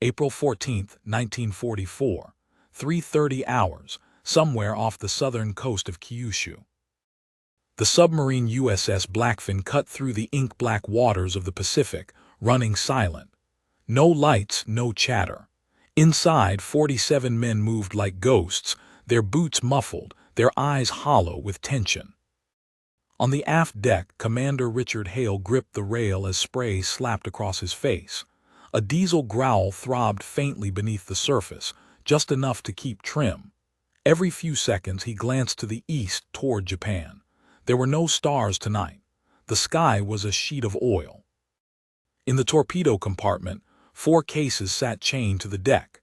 April 14, 1944, 3:30 hours, somewhere off the southern coast of Kyushu. The submarine USS Blackfin cut through the ink-black waters of the Pacific, running silent. No lights, no chatter. Inside, 47 men moved like ghosts, their boots muffled, their eyes hollow with tension. On the aft deck, Commander Richard Hale gripped the rail as spray slapped across his face. A diesel growl throbbed faintly beneath the surface, just enough to keep trim. Every few seconds he glanced to the east toward Japan. There were no stars tonight. The sky was a sheet of oil. In the torpedo compartment, 4 cases sat chained to the deck,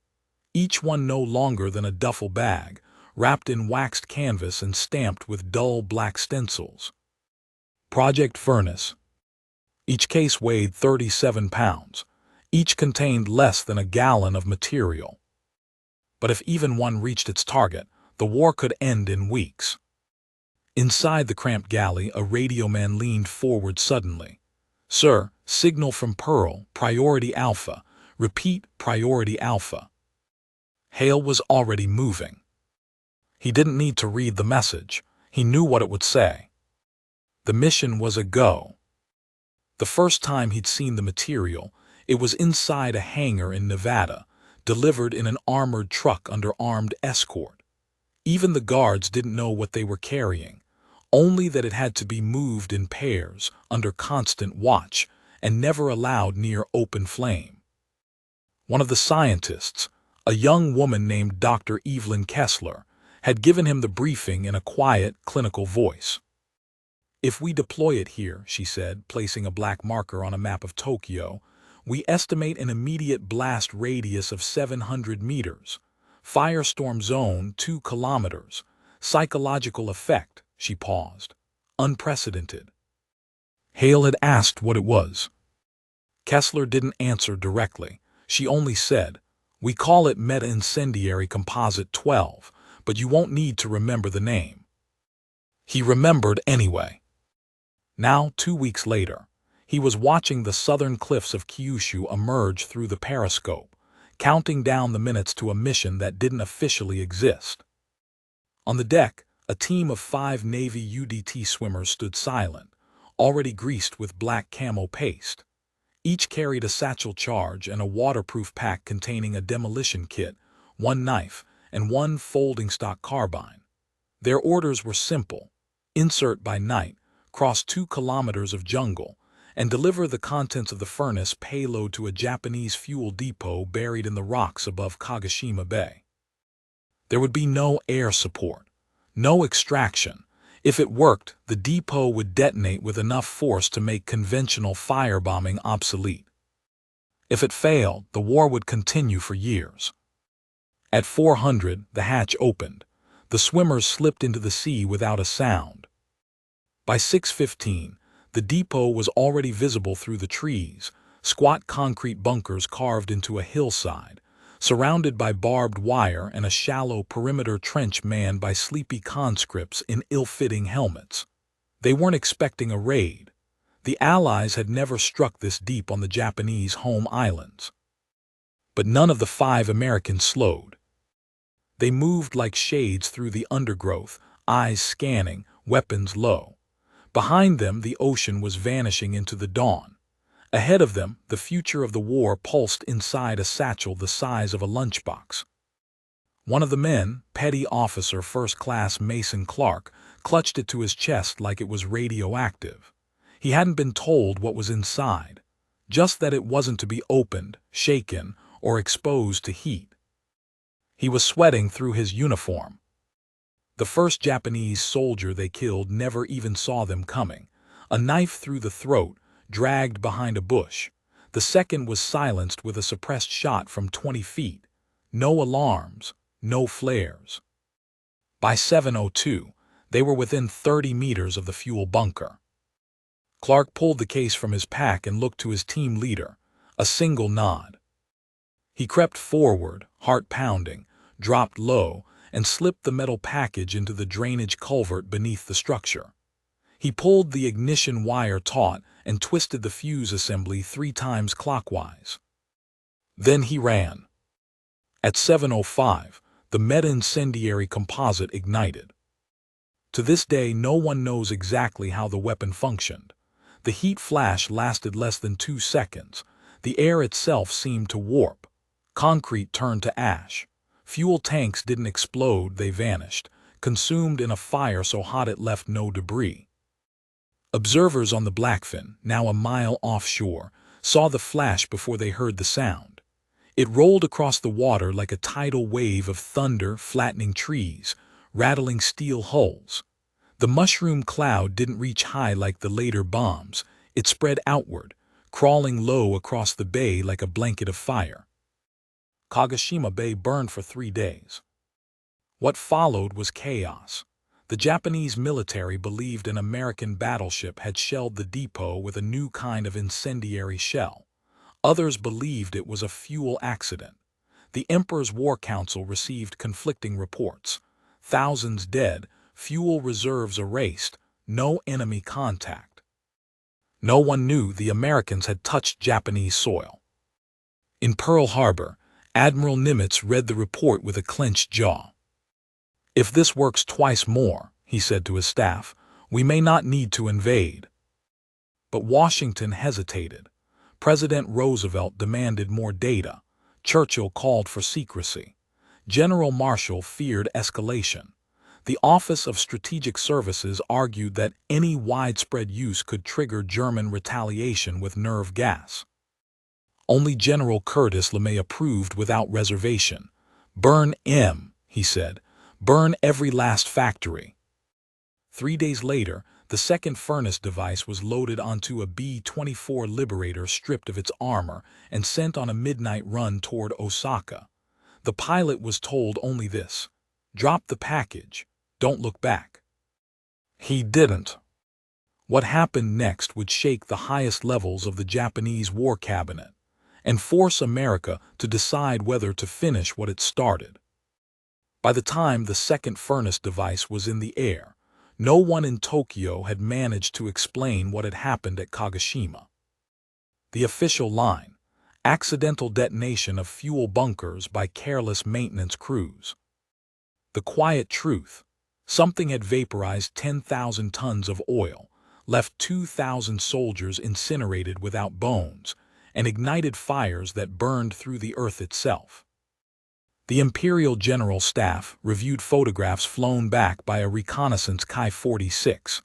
each one no longer than a duffel bag, wrapped in waxed canvas and stamped with dull black stencils. Project Furnace. Each case weighed 37 pounds. Each contained less than a gallon of material. But if even one reached its target, the war could end in weeks. Inside the cramped galley, a radio man leaned forward suddenly. "Sir, signal from Pearl, Priority Alpha. Repeat, Priority Alpha." Hale was already moving. He didn't need to read the message. He knew what it would say. The mission was a go. The first time he'd seen the material, it was inside a hangar in Nevada, delivered in an armored truck under armed escort. Even the guards didn't know what they were carrying, only that it had to be moved in pairs, under constant watch, and never allowed near open flame. One of the scientists, a young woman named Dr. Evelyn Kessler, had given him the briefing in a quiet, clinical voice. "If we deploy it here," she said, placing a black marker on a map of Tokyo, "we estimate an immediate blast radius of 700 meters. Firestorm zone 2 kilometers. Psychological effect," she paused. "Unprecedented." Hale had asked what it was. Kessler didn't answer directly. She only said, "We call it Meta-Incendiary Composite 12, but you won't need to remember the name." He remembered anyway. Now, 2 weeks later, he was watching the southern cliffs of Kyushu emerge through the periscope, counting down the minutes to a mission that didn't officially exist. On the deck, a team of 5 Navy UDT swimmers stood silent, already greased with black camo paste. Each carried a satchel charge and a waterproof pack containing a demolition kit, 1 knife, and 1 folding stock carbine. Their orders were simple: insert by night, cross 2 kilometers of jungle, and deliver the contents of the furnace payload to a Japanese fuel depot buried in the rocks above Kagoshima Bay. There would be no air support, no extraction. If it worked, the depot would detonate with enough force to make conventional firebombing obsolete. If it failed, the war would continue for years. At 400, the hatch opened. The swimmers slipped into the sea without a sound. By 6:15, the depot was already visible through the trees, squat concrete bunkers carved into a hillside, surrounded by barbed wire and a shallow perimeter trench manned by sleepy conscripts in ill-fitting helmets. They weren't expecting a raid. The Allies had never struck this deep on the Japanese home islands. But none of the 5 Americans slowed. They moved like shades through the undergrowth, eyes scanning, weapons low. Behind them, the ocean was vanishing into the dawn. Ahead of them, the future of the war pulsed inside a satchel the size of a lunchbox. One of the men, Petty Officer First Class Mason Clark, clutched it to his chest like it was radioactive. He hadn't been told what was inside, just that it wasn't to be opened, shaken, or exposed to heat. He was sweating through his uniform. The first Japanese soldier they killed never even saw them coming. A knife through the throat, dragged behind a bush. The second was silenced with a suppressed shot from 20 feet. No alarms, no flares. By 7:02, they were within 30 meters of the fuel bunker. Clark pulled the case from his pack and looked to his team leader. A single nod. He crept forward, heart pounding, dropped low, and slipped the metal package into the drainage culvert beneath the structure. He pulled the ignition wire taut and twisted the fuse assembly 3 times clockwise. Then he ran. At 7:05, the meta-incendiary composite ignited. To this day, no one knows exactly how the weapon functioned. The heat flash lasted less than 2 seconds. The air itself seemed to warp. Concrete turned to ash. Fuel tanks didn't explode, they vanished, consumed in a fire so hot it left no debris. Observers on the Blackfin, now a mile offshore, saw the flash before they heard the sound. It rolled across the water like a tidal wave of thunder, flattening trees, rattling steel hulls. The mushroom cloud didn't reach high like the later bombs. It spread outward, crawling low across the bay like a blanket of fire. Kagoshima Bay burned for 3 days. What followed was chaos. The Japanese military believed an American battleship had shelled the depot with a new kind of incendiary shell. Others believed it was a fuel accident. The Emperor's War Council received conflicting reports. Thousands dead, fuel reserves erased, no enemy contact. No one knew the Americans had touched Japanese soil. In Pearl Harbor, Admiral Nimitz read the report with a clenched jaw. "If this works twice more," he said to his staff, "we may not need to invade." But Washington hesitated. President Roosevelt demanded more data. Churchill called for secrecy. General Marshall feared escalation. The Office of Strategic Services argued that any widespread use could trigger German retaliation with nerve gas. Only General Curtis LeMay approved without reservation. "Burn M," he said. "Burn every last factory." 3 days later, the second furnace device was loaded onto a B-24 Liberator stripped of its armor and sent on a midnight run toward Osaka. The pilot was told only this: "Drop the package. Don't look back." He didn't. What happened next would shake the highest levels of the Japanese War Cabinet and force America to decide whether to finish what it started. By the time the second furnace device was in the air, no one in Tokyo had managed to explain what had happened at Kagoshima. The official line: accidental detonation of fuel bunkers by careless maintenance crews. The quiet truth: something had vaporized 10,000 tons of oil, left 2,000 soldiers incinerated without bones, and ignited fires that burned through the earth itself. The Imperial General Staff reviewed photographs flown back by a reconnaissance Ki-46.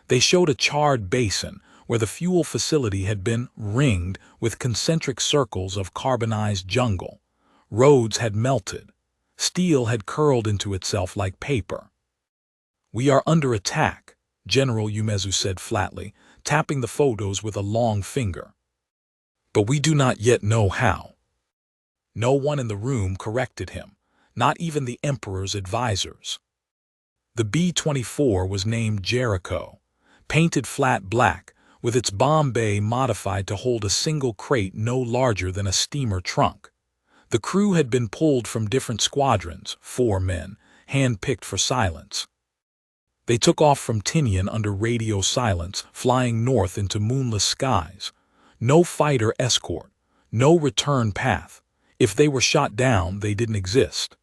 They showed a charred basin where the fuel facility had been ringed with concentric circles of carbonized jungle. Roads had melted. Steel had curled into itself like paper. "We are under attack," General Umezu said flatly, tapping the photos with a long finger. "But we do not yet know how." No one in the room corrected him, not even the Emperor's advisors. The B-24 was named Jericho, painted flat black, with its bomb bay modified to hold a single crate no larger than a steamer trunk. The crew had been pulled from different squadrons, 4 men, hand-picked for silence. They took off from Tinian under radio silence, flying north into moonless skies. No fighter escort, no return path. If they were shot down, they didn't exist.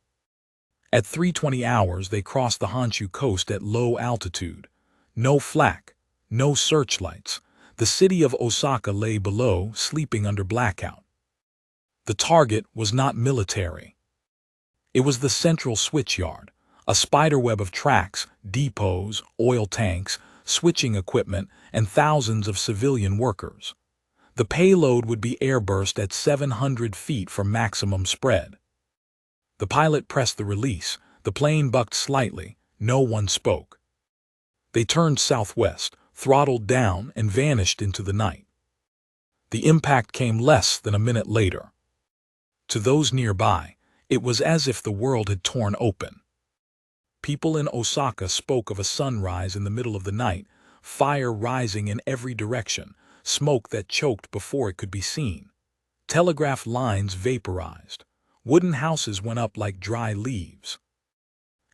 At 3:20 hours, they crossed the Honshu coast at low altitude. No flak, no searchlights. The city of Osaka lay below, sleeping under blackout. The target was not military. It was the central switchyard, a spiderweb of tracks, depots, oil tanks, switching equipment, and thousands of civilian workers. The payload would be airburst at 700 feet for maximum spread. The pilot pressed the release. The plane bucked slightly. No one spoke. They turned southwest, throttled down, and vanished into the night. The impact came less than a minute later. To those nearby, it was as if the world had torn open. People in Osaka spoke of a sunrise in the middle of the night, fire rising in every direction, smoke that choked before it could be seen. Telegraph lines vaporized. Wooden houses went up like dry leaves.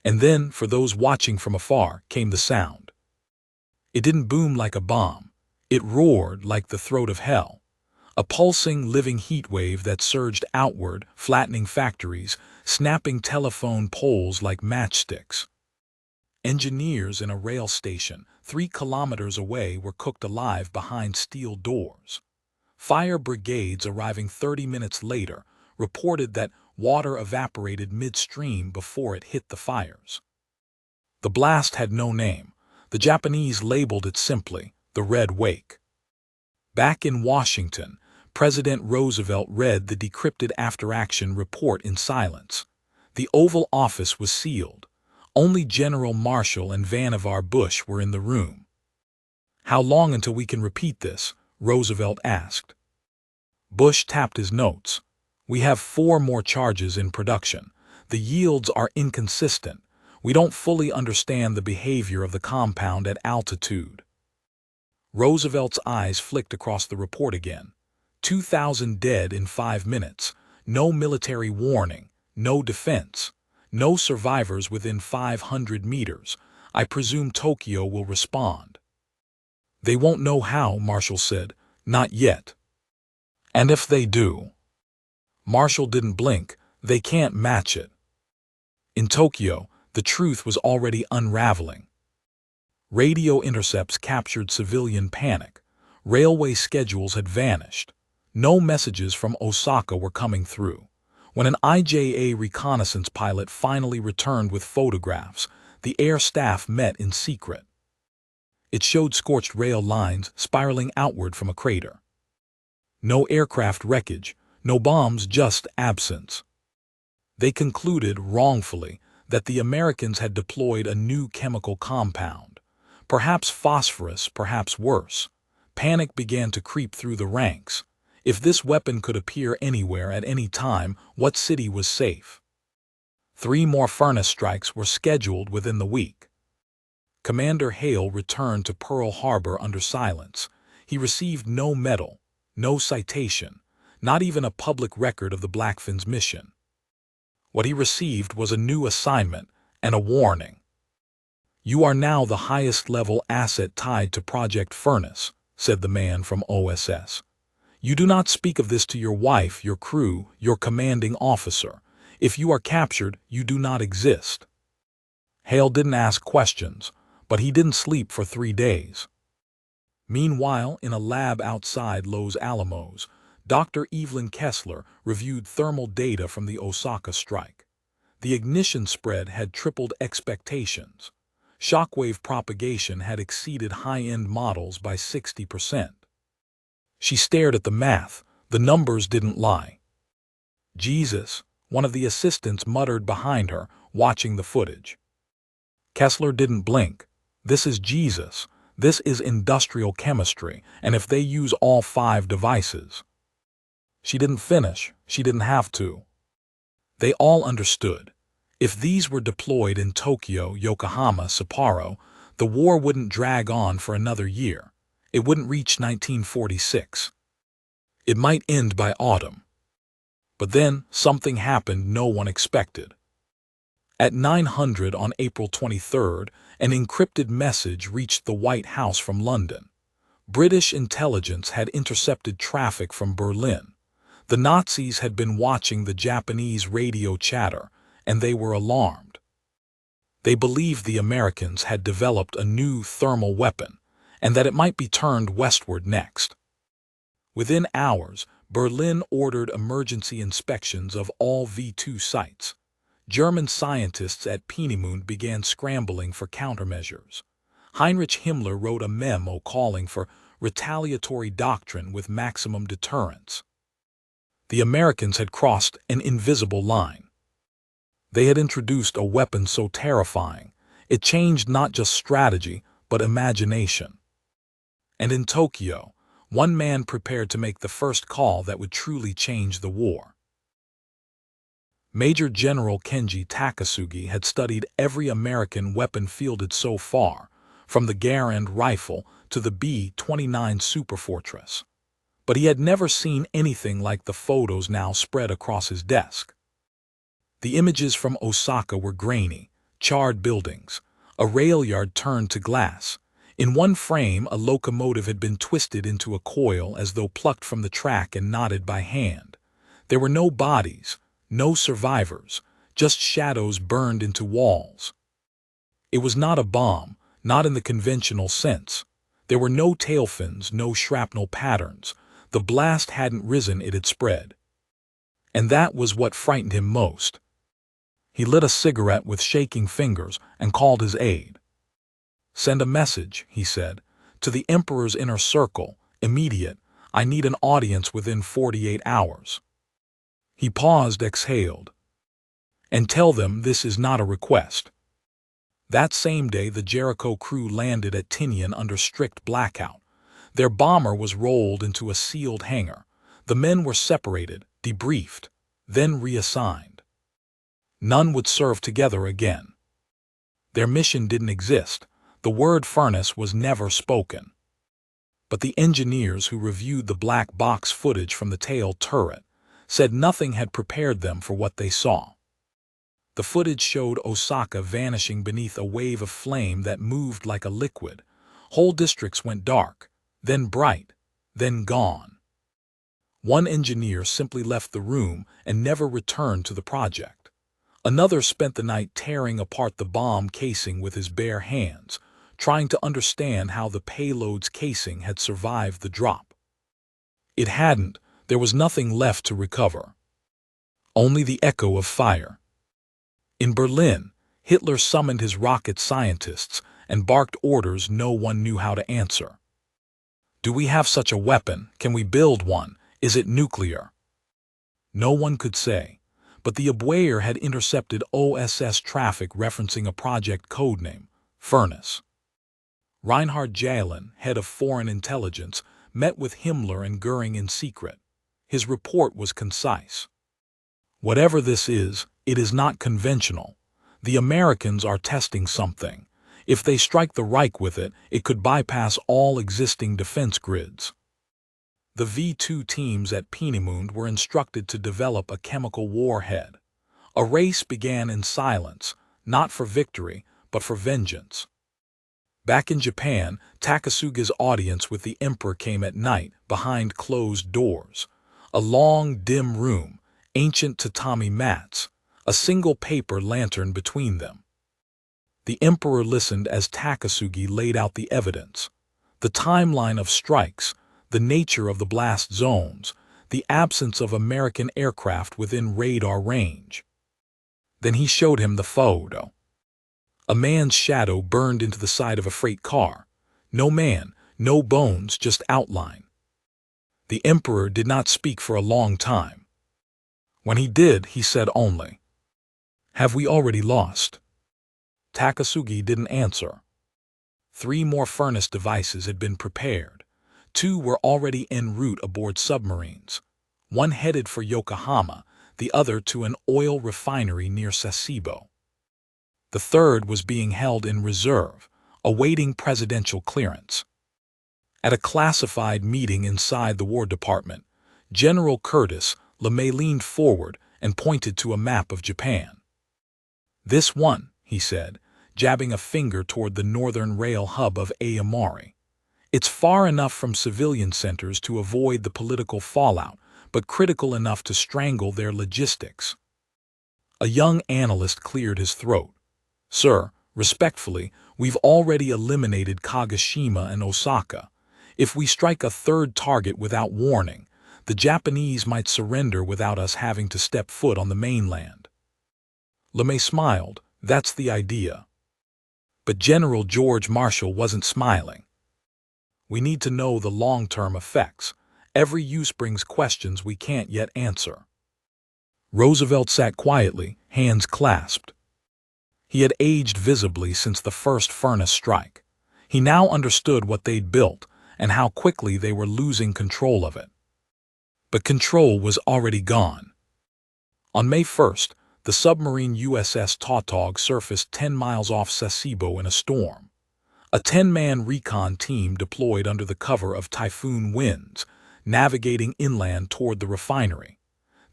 And then, for those watching from afar, came the sound. It didn't boom like a bomb. It roared like the throat of hell. A pulsing, living heat wave that surged outward, flattening factories, snapping telephone poles like matchsticks. Engineers in a rail station 3 kilometers away were cooked alive behind steel doors. Fire brigades arriving 30 minutes later reported that water evaporated midstream before it hit the fires. The blast had no name. The Japanese labeled it simply the Red Wake. Back in Washington, President Roosevelt read the decrypted after-action report in silence. The Oval Office was sealed. Only General Marshall and Vannevar Bush were in the room. "How long until we can repeat this?" Roosevelt asked. Bush tapped his notes. "We have 4 more charges in production. The yields are inconsistent. We don't fully understand the behavior of the compound at altitude." Roosevelt's eyes flicked across the report again. 2,000 dead in 5 minutes. No military warning. No defense. No survivors within 500 meters. I presume Tokyo will respond. "They won't know how," Marshall said. "Not yet." "And if they do?" Marshall didn't blink. "They can't match it." In Tokyo, the truth was already unraveling. Radio intercepts captured civilian panic. Railway schedules had vanished. No messages from Osaka were coming through. When an IJA reconnaissance pilot finally returned with photographs, the air staff met in secret. It showed scorched rail lines spiraling outward from a crater. No aircraft wreckage, no bombs, just absence. They concluded, wrongfully, that the Americans had deployed a new chemical compound. Perhaps phosphorus, perhaps worse. Panic began to creep through the ranks. If this weapon could appear anywhere at any time, what city was safe? 3 more furnace strikes were scheduled within the week. Commander Hale returned to Pearl Harbor under silence. He received no medal, no citation, not even a public record of the Blackfin's mission. What he received was a new assignment and a warning. "You are now the highest-level asset tied to Project Furnace," said the man from OSS. "You do not speak of this to your wife, your crew, your commanding officer. If you are captured, you do not exist." Hale didn't ask questions, but he didn't sleep for 3 days. Meanwhile, in a lab outside Los Alamos, Dr. Evelyn Kessler reviewed thermal data from the Osaka strike. The ignition spread had tripled expectations. Shockwave propagation had exceeded high-end models by 60%. She stared at the math. The numbers didn't lie. "Jesus," one of the assistants muttered behind her, watching the footage. Kessler didn't blink. "This is Jesus. This is industrial chemistry, and if they use all 5 devices..." She didn't finish. She didn't have to. They all understood. If these were deployed in Tokyo, Yokohama, Sapporo, the war wouldn't drag on for another year. It wouldn't reach 1946. It might end by autumn. But then something happened no one expected. At 900 on April 23rd, an encrypted message reached the White House from London. British intelligence had intercepted traffic from Berlin. The Nazis had been watching the Japanese radio chatter, and they were alarmed. They believed the Americans had developed a new thermal weapon, and that it might be turned westward next. Within hours, Berlin ordered emergency inspections of all V2 sites. German scientists at Peenemünde began scrambling for countermeasures. Heinrich Himmler wrote a memo calling for retaliatory doctrine with maximum deterrence. The Americans had crossed an invisible line. They had introduced a weapon so terrifying, it changed not just strategy, but imagination. And in Tokyo, one man prepared to make the first call that would truly change the war. Major General Kenji Takasugi had studied every American weapon fielded so far, from the Garand rifle to the B-29 Superfortress. But he had never seen anything like the photos now spread across his desk. The images from Osaka were grainy, charred buildings, a rail yard turned to glass, In one frame, a locomotive had been twisted into a coil as though plucked from the track and knotted by hand. There were no bodies, no survivors, just shadows burned into walls. It was not a bomb, not in the conventional sense. There were no tail fins, no shrapnel patterns. The blast hadn't risen, it had spread. And that was what frightened him most. He lit a cigarette with shaking fingers and called his aide. "Send a message," he said, "to the Emperor's inner circle, immediate. I need an audience within 48 hours. He paused, exhaled. "And tell them this is not a request." That same day, the Jericho crew landed at Tinian under strict blackout. Their bomber was rolled into a sealed hangar. The men were separated, debriefed, then reassigned. None would serve together again. Their mission didn't exist. The word furnace was never spoken. But the engineers who reviewed the black box footage from the tail turret said nothing had prepared them for what they saw. The footage showed Osaka vanishing beneath a wave of flame that moved like a liquid. Whole districts went dark, then bright, then gone. One engineer simply left the room and never returned to the project. Another spent the night tearing apart the bomb casing with his bare hands, trying to understand how the payload's casing had survived the drop. It hadn't. There was nothing left to recover. Only the echo of fire. In Berlin, Hitler summoned his rocket scientists and barked orders no one knew how to answer. "Do we have such a weapon? Can we build one? Is it nuclear?" No one could say, but the Abwehr had intercepted OSS traffic referencing a project codename, Furnace. Reinhard Jalin, head of foreign intelligence, met with Himmler and Göring in secret. His report was concise. "Whatever this is, it is not conventional. The Americans are testing something. If they strike the Reich with it, it could bypass all existing defense grids." The V2 teams at Peenemünde were instructed to develop a chemical warhead. A race began in silence, not for victory, but for vengeance. Back in Japan, Takasuga's audience with the Emperor came at night, behind closed doors. A long, dim room, ancient tatami mats, a single paper lantern between them. The Emperor listened as Takasugi laid out the evidence, the timeline of strikes, the nature of the blast zones, the absence of American aircraft within radar range. Then he showed him the photo. A man's shadow burned into the side of a freight car. No man, no bones, just outline. The Emperor did not speak for a long time. When he did, he said only, "Have we already lost?" Takasugi didn't answer. 3 more furnace devices had been prepared. 2 were already en route aboard submarines. One headed for Yokohama, the other to an oil refinery near Sasebo. The third was being held in reserve, awaiting presidential clearance. At a classified meeting inside the War Department, General Curtis LeMay leaned forward and pointed to a map of Japan. "This one," he said, jabbing a finger toward the northern rail hub of Aomori. "It's far enough from civilian centers to avoid the political fallout, but critical enough to strangle their logistics." A young analyst cleared his throat. "Sir, respectfully, we've already eliminated Kagoshima and Osaka. If we strike a third target without warning, the Japanese might surrender without us having to step foot on the mainland." LeMay smiled. "That's the idea." But General George Marshall wasn't smiling. "We need to know the long-term effects. Every use brings questions we can't yet answer." Roosevelt sat quietly, hands clasped. He had aged visibly since the first furnace strike. He now understood what they'd built and how quickly they were losing control of it. But control was already gone. On May 1st, the submarine USS Tautog surfaced 10 miles off Sasebo in a storm. A 10-man recon team deployed under the cover of typhoon winds, navigating inland toward the refinery.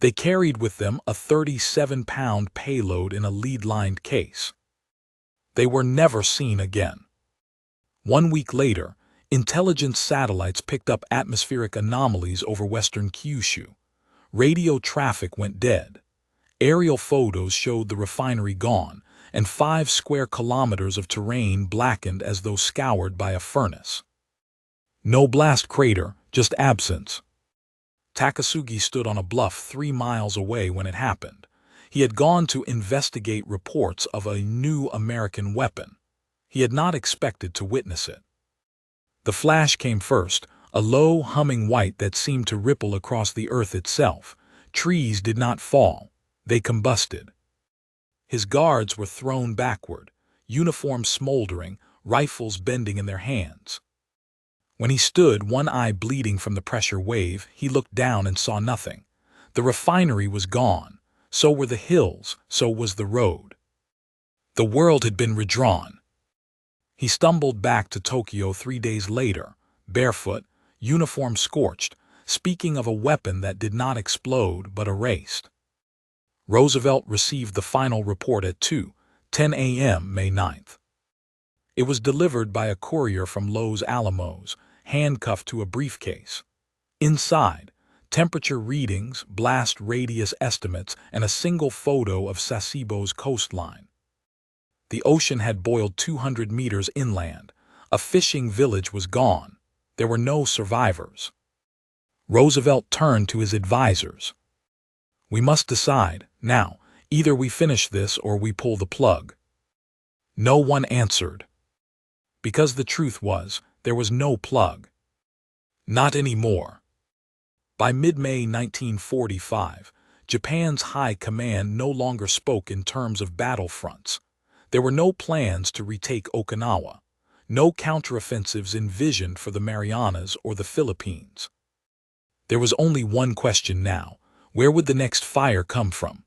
They carried with them a 37-pound payload in a lead-lined case. They were never seen again. 1 week later, intelligence satellites picked up atmospheric anomalies over western Kyushu. Radio traffic went dead. Aerial photos showed the refinery gone, and 5 square kilometers of terrain blackened as though scoured by a furnace. No blast crater, just absence. Takasugi stood on a bluff 3 miles away when it happened. He had gone to investigate reports of a new American weapon. He had not expected to witness it. The flash came first, a low, humming white that seemed to ripple across the earth itself. Trees did not fall. They combusted. His guards were thrown backward, uniforms smoldering, rifles bending in their hands. When he stood, one eye bleeding from the pressure wave, he looked down and saw nothing. The refinery was gone. So were the hills, so was the road. The world had been redrawn. He stumbled back to Tokyo 3 days later, barefoot, uniform scorched, speaking of a weapon that did not explode but erased. Roosevelt received the final report at 2:10 a.m. May 9th. It was delivered by a courier from Los Alamos, handcuffed to a briefcase. Inside, temperature readings, blast radius estimates, and a single photo of Sasebo's coastline. The ocean had boiled 200 meters inland. A fishing village was gone. There were no survivors. Roosevelt turned to his advisors. "We must decide, now. Either we finish this or we pull the plug." No one answered. Because the truth was, there was no plug. Not anymore. By mid-May 1945, Japan's high command no longer spoke in terms of battlefronts. There were no plans to retake Okinawa, no counteroffensives envisioned for the Marianas or the Philippines. There was only one question now: where would the next fire come from?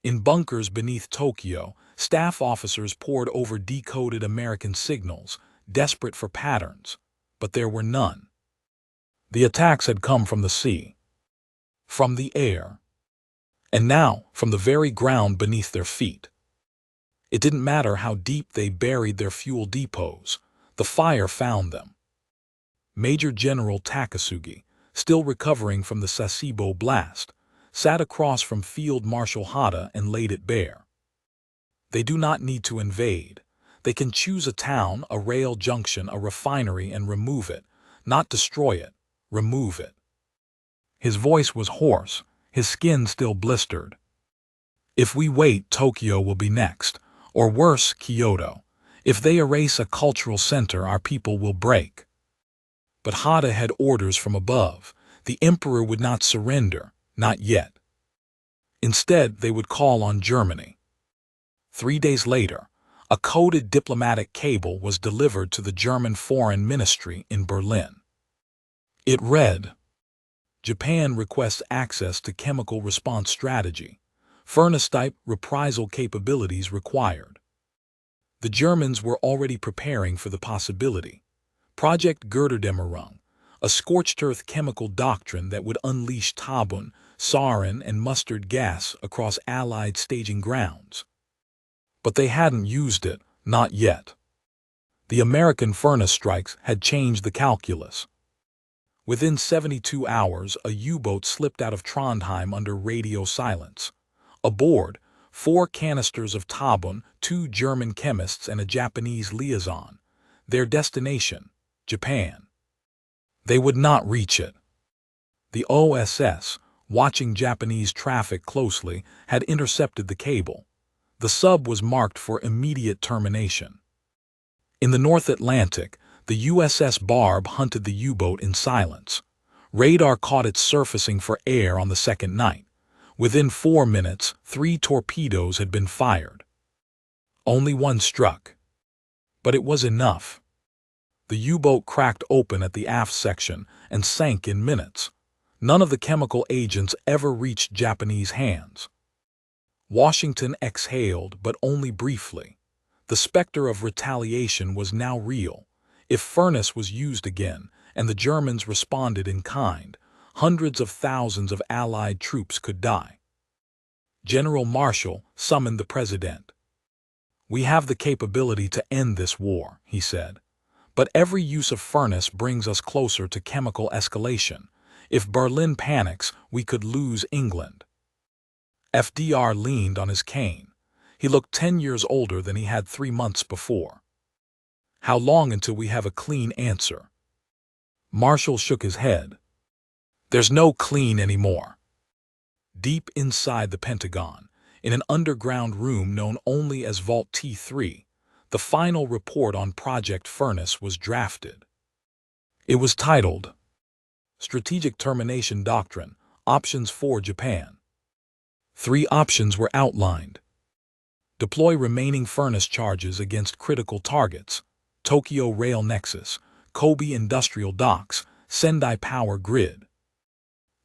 In bunkers beneath Tokyo, staff officers pored over decoded American signals, desperate for patterns, but there were none. The attacks had come from the sea, from the air, and now from the very ground beneath their feet. It didn't matter how deep they buried their fuel depots, the fire found them. Major General Takasugi, still recovering from the Sasebo blast, sat across from Field Marshal Hata and laid it bare. They do not need to invade. They can choose a town, a rail junction, a refinery, and remove it, not destroy it, remove it. His voice was hoarse, his skin still blistered. If we wait, Tokyo will be next. Or worse, Kyoto. If they erase a cultural center, our people will break. But Hata had orders from above. The emperor would not surrender, not yet. Instead, they would call on Germany. 3 days later, a coded diplomatic cable was delivered to the German Foreign Ministry in Berlin. It read, "Japan requests access to chemical response strategy. Furnace-type reprisal capabilities required." The Germans were already preparing for the possibility. Project Götterdämmerung, a scorched-earth chemical doctrine that would unleash tabun, sarin, and mustard gas across Allied staging grounds. But they hadn't used it, not yet. The American furnace strikes had changed the calculus. Within 72 hours, a U-boat slipped out of Trondheim under radio silence. Aboard, 4 canisters of tabun, 2 German chemists, and a Japanese liaison. Their destination, Japan. They would not reach it. The OSS, watching Japanese traffic closely, had intercepted the cable. The sub was marked for immediate termination. In the North Atlantic, the USS Barb hunted the U-boat in silence. Radar caught it surfacing for air on the second night. Within 4 minutes, 3 torpedoes had been fired. Only one struck. But it was enough. The U-boat cracked open at the aft section and sank in minutes. None of the chemical agents ever reached Japanese hands. Washington exhaled, but only briefly. The specter of retaliation was now real. If furnace was used again, and the Germans responded in kind, hundreds of thousands of Allied troops could die. General Marshall summoned the president. "We have the capability to end this war," he said. But every use of furnace brings us closer to chemical escalation. If Berlin panics, we could lose England. FDR leaned on his cane. He looked 10 years older than he had 3 months before. How long until we have a clean answer? Marshall shook his head. There's no clean anymore. Deep inside the Pentagon, in an underground room known only as Vault T3, the final report on Project Furnace was drafted. It was titled, Strategic Termination Doctrine, Options for Japan. 3 options were outlined. Deploy remaining furnace charges against critical targets, Tokyo Rail Nexus, Kobe Industrial Docks, Sendai Power Grid.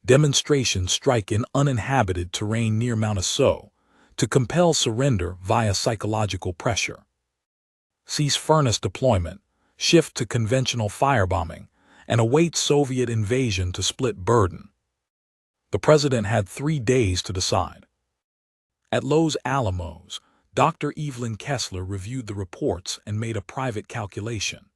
Demonstration strike in uninhabited terrain near Mount Aso, to compel surrender via psychological pressure. Cease furnace deployment, shift to conventional firebombing, and await Soviet invasion to split burden. The president had 3 days to decide. At Los Alamos, Dr. Evelyn Kessler reviewed the reports and made a private calculation.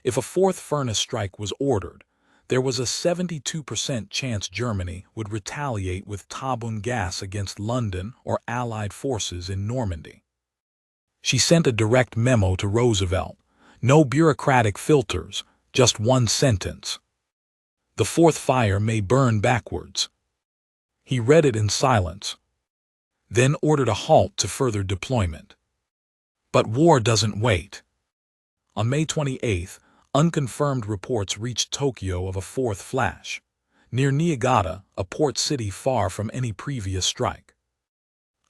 If a 4th furnace strike was ordered, there was a 72% chance Germany would retaliate with Tabun gas against London or Allied forces in Normandy. She sent a direct memo to Roosevelt. No bureaucratic filters, just 1 sentence. The 4th fire may burn backwards. He read it in silence, then ordered a halt to further deployment. But war doesn't wait. On May 28th, unconfirmed reports reached Tokyo of a 4th flash, near Niigata, a port city far from any previous strike.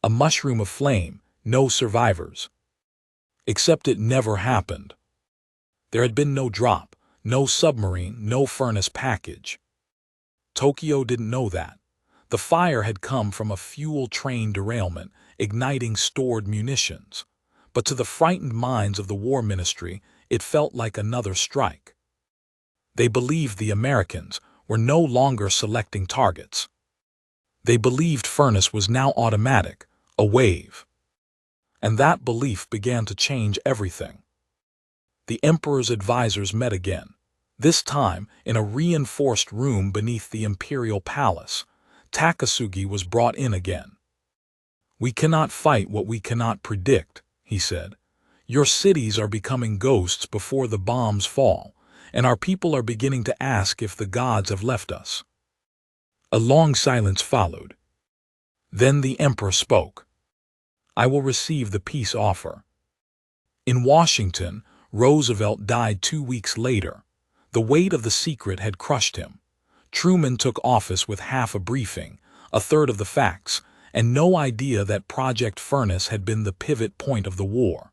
A mushroom of flame, no survivors. Except it never happened. There had been no drop, no submarine, no furnace package. Tokyo didn't know that. The fire had come from a fuel train derailment, igniting stored munitions. But to the frightened minds of the War Ministry, it felt like another strike. They believed the Americans were no longer selecting targets. They believed furnace was now automatic, a wave. And that belief began to change everything. The Emperor's advisors met again, this time in a reinforced room beneath the Imperial Palace. Takasugi was brought in again. We cannot fight what we cannot predict, he said. Your cities are becoming ghosts before the bombs fall, and our people are beginning to ask if the gods have left us. A long silence followed. Then the Emperor spoke. I will receive the peace offer. In Washington, Roosevelt died 2 weeks later. The weight of the secret had crushed him. Truman took office with half a briefing, a third of the facts, and no idea that Project Furnace had been the pivot point of the war.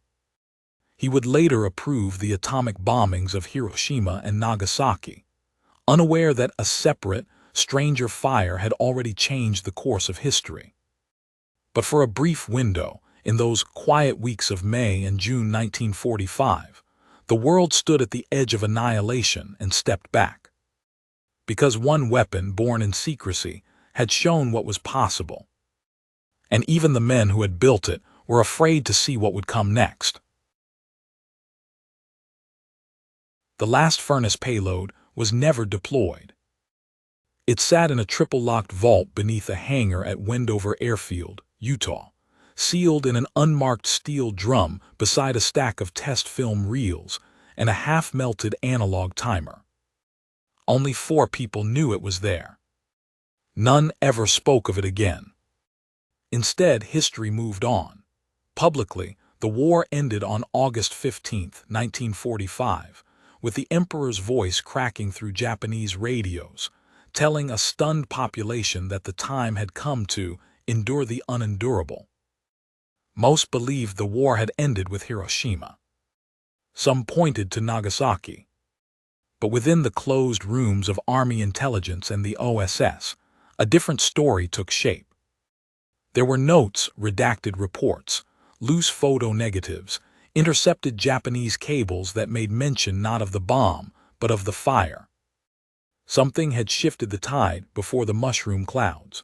He would later approve the atomic bombings of Hiroshima and Nagasaki, unaware that a separate, stranger fire had already changed the course of history. But for a brief window, in those quiet weeks of May and June 1945, the world stood at the edge of annihilation and stepped back. Because one weapon born in secrecy had shown what was possible. And even the men who had built it were afraid to see what would come next. The last furnace payload was never deployed. It sat in a triple-locked vault beneath a hangar at Wendover Airfield, Utah, sealed in an unmarked steel drum beside a stack of test film reels and a half-melted analog timer. Only 4 people knew it was there. None ever spoke of it again. Instead, history moved on. Publicly, the war ended on August 15, 1945, with the Emperor's voice cracking through Japanese radios, telling a stunned population that the time had come to endure the unendurable. Most believed the war had ended with Hiroshima. Some pointed to Nagasaki. But within the closed rooms of Army intelligence and the OSS, a different story took shape. There were notes, redacted reports, loose photo negatives, intercepted Japanese cables that made mention not of the bomb, but of the fire. Something had shifted the tide before the mushroom clouds.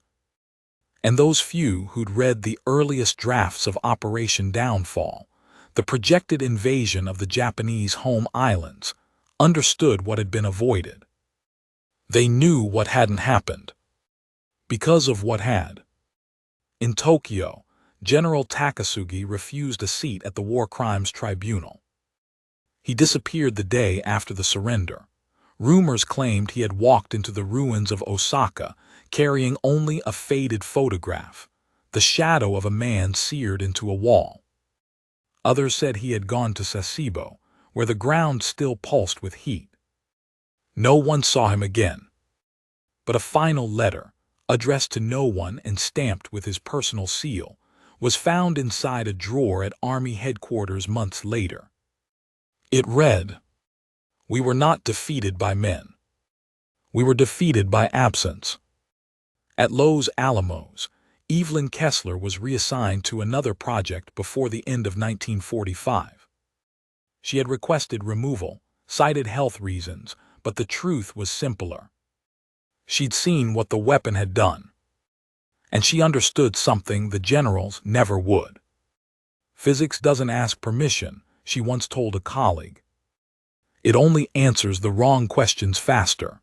And those few who'd read the earliest drafts of Operation Downfall, the projected invasion of the Japanese home islands, understood what had been avoided. They knew what hadn't happened. Because of what had. In Tokyo, General Takasugi refused a seat at the War Crimes Tribunal. He disappeared the day after the surrender. Rumors claimed he had walked into the ruins of Osaka, carrying only a faded photograph, the shadow of a man seared into a wall. Others said he had gone to Sasebo, where the ground still pulsed with heat. No one saw him again. But a final letter, addressed to no one and stamped with his personal seal, was found inside a drawer at Army headquarters months later. It read, "We were not defeated by men. We were defeated by absence." At Los Alamos, Evelyn Kessler was reassigned to another project before the end of 1945. She had requested removal, cited health reasons, but the truth was simpler. She'd seen what the weapon had done. And she understood something the generals never would. Physics doesn't ask permission, she once told a colleague. It only answers the wrong questions faster.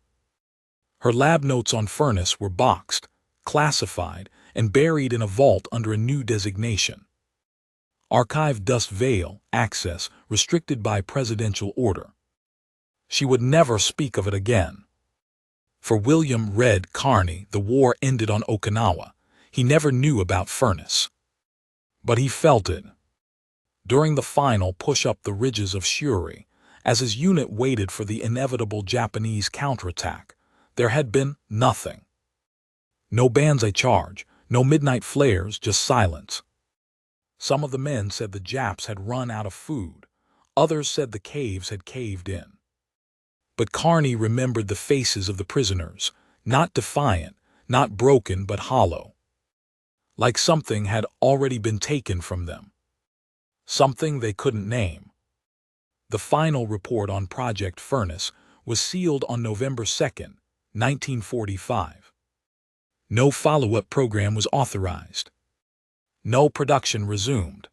Her lab notes on furnace were boxed, classified, and buried in a vault under a new designation. Archive dust veil, access restricted by presidential order. She would never speak of it again. For William Red Carney, the war ended on Okinawa. He never knew about furnace. But he felt it. During the final push up the ridges of Shuri, as his unit waited for the inevitable Japanese counterattack, there had been nothing. No banzai charge, no midnight flares, just silence. Some of the men said the Japs had run out of food. Others said the caves had caved in. But Carney remembered the faces of the prisoners, not defiant, not broken but hollow. Like something had already been taken from them. Something they couldn't name. The final report on Project Furnace was sealed on November 2nd, 1945. No follow-up program was authorized. No production resumed.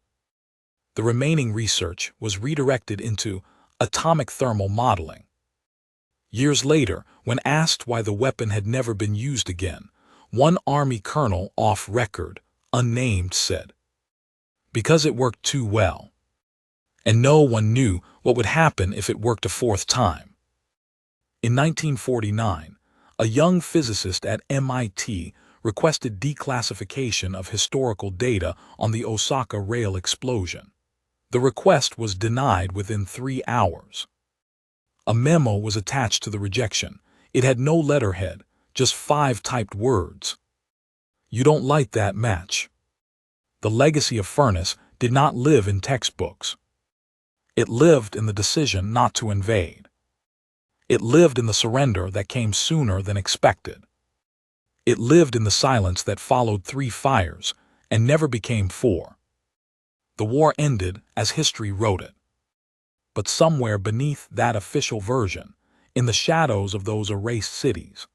The remaining research was redirected into atomic thermal modeling. Years later, when asked why the weapon had never been used again, one Army colonel off record, unnamed, said, "Because it worked too well." And no one knew what would happen if it worked a fourth time. In 1949, a young physicist at MIT requested declassification of historical data on the Osaka rail explosion. The request was denied within 3 hours. A memo was attached to the rejection. It had no letterhead, just 5 typed words. "You don't light that match." The legacy of Furnace did not live in textbooks. It lived in the decision not to invade. It lived in the surrender that came sooner than expected. It lived in the silence that followed 3 fires and never became 4. The war ended as history wrote it. But somewhere beneath that official version, in the shadows of those erased cities,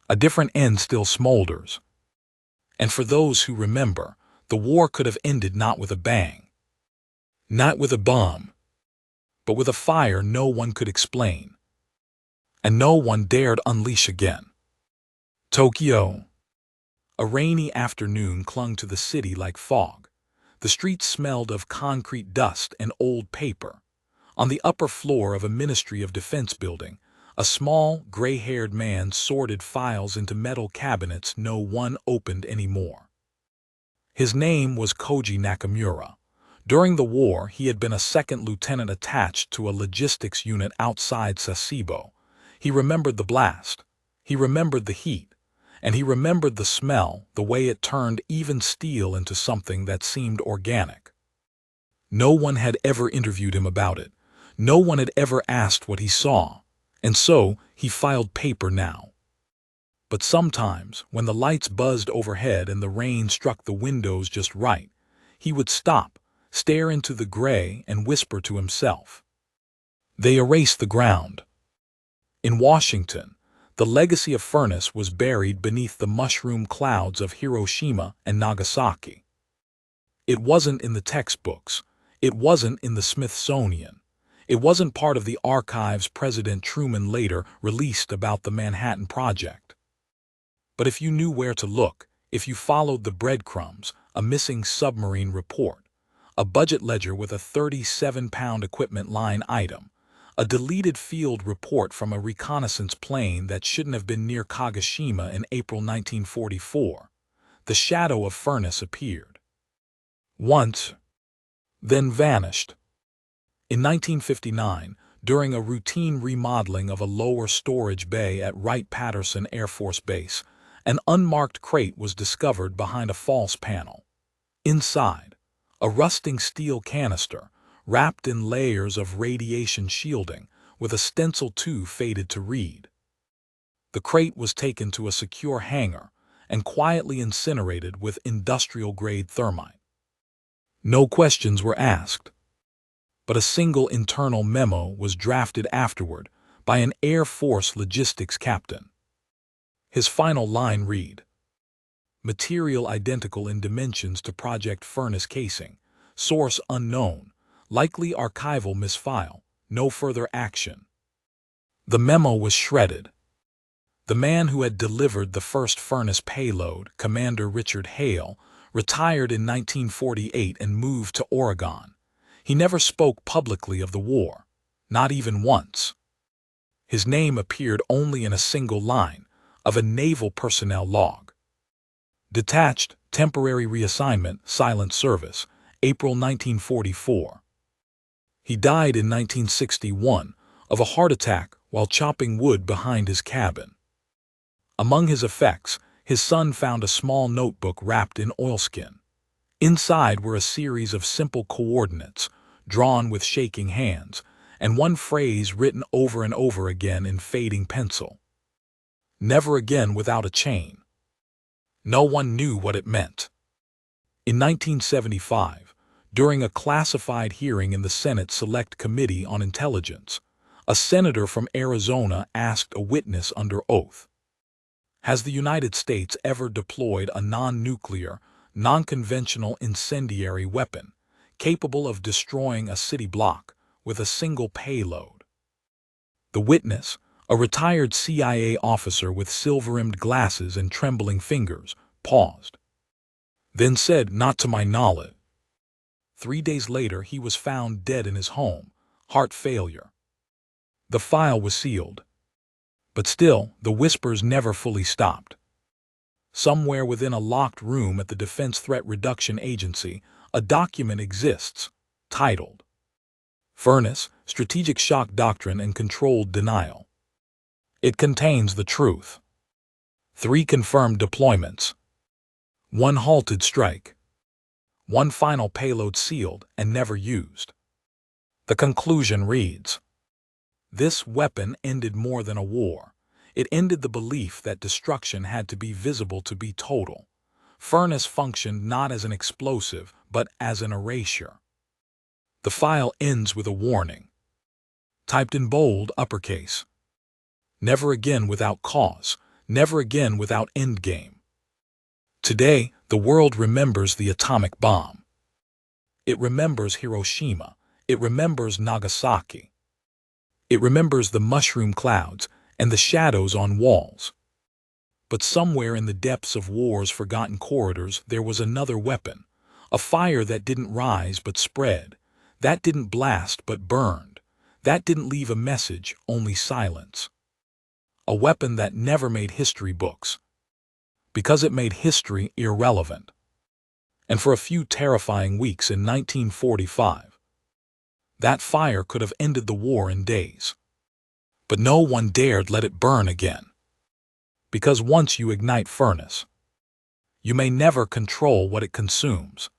a different end still smolders. And for those who remember, the war could have ended not with a bang, not with a bomb, but with a fire no one could explain, and no one dared unleash again. Tokyo. A rainy afternoon clung to the city like fog. The streets smelled of concrete dust and old paper. On the upper floor of a Ministry of Defense building, a small, gray-haired man sorted files into metal cabinets no one opened anymore. His name was Koji Nakamura. During the war, he had been a second lieutenant attached to a logistics unit outside Sasebo. He remembered the blast. He remembered the heat. And he remembered the smell, the way it turned even steel into something that seemed organic. No one had ever interviewed him about it. No one had ever asked what he saw, and so he filed paper now. But sometimes, when the lights buzzed overhead and the rain struck the windows just right, he would stop, stare into the gray, and whisper to himself. They erased the ground. In Washington, the legacy of Furnace was buried beneath the mushroom clouds of Hiroshima and Nagasaki. It wasn't in the textbooks. It wasn't in the Smithsonian. It wasn't part of the archives President Truman later released about the Manhattan Project. But if you knew where to look, if you followed the breadcrumbs, a missing submarine report, a budget ledger with a 37-pound equipment line item, a deleted field report from a reconnaissance plane that shouldn't have been near Kagoshima in April 1944, the shadow of Furnace appeared. Once, then vanished. In 1959, during a routine remodeling of a lower storage bay at Wright-Patterson Air Force Base, an unmarked crate was discovered behind a false panel. Inside, a rusting steel canister, wrapped in layers of radiation shielding, with a stencil too faded to read. The crate was taken to a secure hangar and quietly incinerated with industrial-grade thermite. No questions were asked, but a single internal memo was drafted afterward by an Air Force logistics captain. His final line read, "Material identical in dimensions to Project Furnace casing. Source unknown. Likely archival misfile. No further action." The memo was shredded. The man who had delivered the first Furnace payload, Commander Richard Hale, retired in 1948 and moved to Oregon. He never spoke publicly of the war, not even once. His name appeared only in a single line of a naval personnel log. Detached, temporary reassignment, silent service, April 1944. He died in 1961 of a heart attack while chopping wood behind his cabin. Among his effects, his son found a small notebook wrapped in oilskin. Inside were a series of simple coordinates, drawn with shaking hands, and one phrase written over and over again in fading pencil. Never again without a chain. No one knew what it meant. In 1975, during a classified hearing in the Senate Select Committee on Intelligence, a senator from Arizona asked a witness under oath, "Has the United States ever deployed a non-nuclear, non-conventional incendiary weapon capable of destroying a city block with a single payload?" The witness, a retired CIA officer with silver-rimmed glasses and trembling fingers, paused. Then said, "Not to my knowledge." 3 days later, he was found dead in his home, heart failure. The file was sealed. But still, the whispers never fully stopped. Somewhere within a locked room at the Defense Threat Reduction Agency, a document exists, titled, "Furnace, Strategic Shock Doctrine and Controlled Denial." It contains the truth. 3 confirmed deployments. 1 halted strike. 1 final payload sealed and never used. The conclusion reads, "This weapon ended more than a war. It ended the belief that destruction had to be visible to be total. Furnace functioned not as an explosive, but as an erasure." The file ends with a warning, typed in bold uppercase. Never again without cause, never again without endgame. Today, the world remembers the atomic bomb. It remembers Hiroshima. It remembers Nagasaki. It remembers the mushroom clouds and the shadows on walls. But somewhere in the depths of war's forgotten corridors there was another weapon, a fire that didn't rise but spread, that didn't blast but burned, that didn't leave a message, only silence. A weapon that never made history books, because it made history irrelevant. And for a few terrifying weeks in 1945, that fire could have ended the war in days. But no one dared let it burn again. Because once you ignite furnace, you may never control what it consumes.